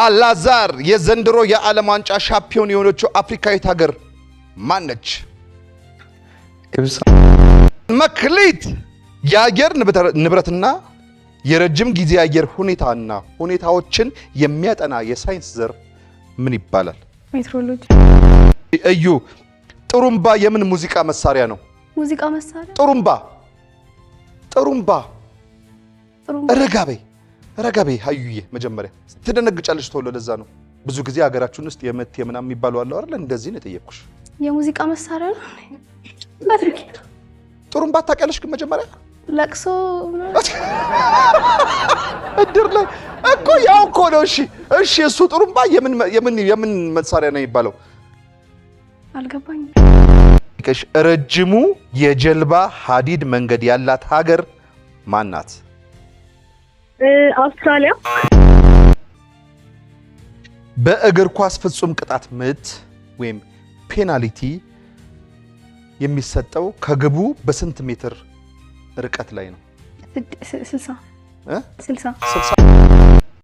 አላዛር የዘንድሮ የዓለም ዋንጫ ሻምፒዮን የሆነችው አፍሪካዊት ሀገር ማነች? ግብጽ። መክሊት የአየር ንብረትና የረጅም ጊዜ አየር ሁኔታና ሁኔታዎችን የሚያጠና የሳይንስ ዘርፍ ምን ይባላል? ሜትሮሎጂ። እዩ ጥሩምባ የምን ሙዚቃ መሳሪያ ነው? ሙዚቃ መሳሪያ። ጥሩምባ ረጋቤ ሀዩዬ መጀመሪያ ትደነግጫለሽ ተወለ ለዛ ነው ብዙ ጊዜ ሀገራችን ውስጥ የመት የምናም የሚባሉ አለው አይደል? እንደዚህ ነው የጠየቅኩሽ። የሙዚቃ መሳሪያ ነው። ጥሩምባ ታውቂያለሽ? ግን መጀመሪያ ለቅሶ እድር ላይ እኮ ያው እኮ ነው። እሺ እሱ ጥሩምባ የምን መሳሪያ ነው የሚባለው? አልገባኝም። ረጅሙ የጀልባ ሀዲድ መንገድ ያላት ሀገር ማናት? አውስትራሊያ። በእግር ኳስ ፍጹም ቅጣት ምት ወይም ፔናልቲ የሚሰጠው ከግቡ በስንት ሜትር ርቀት ላይ ነው? 60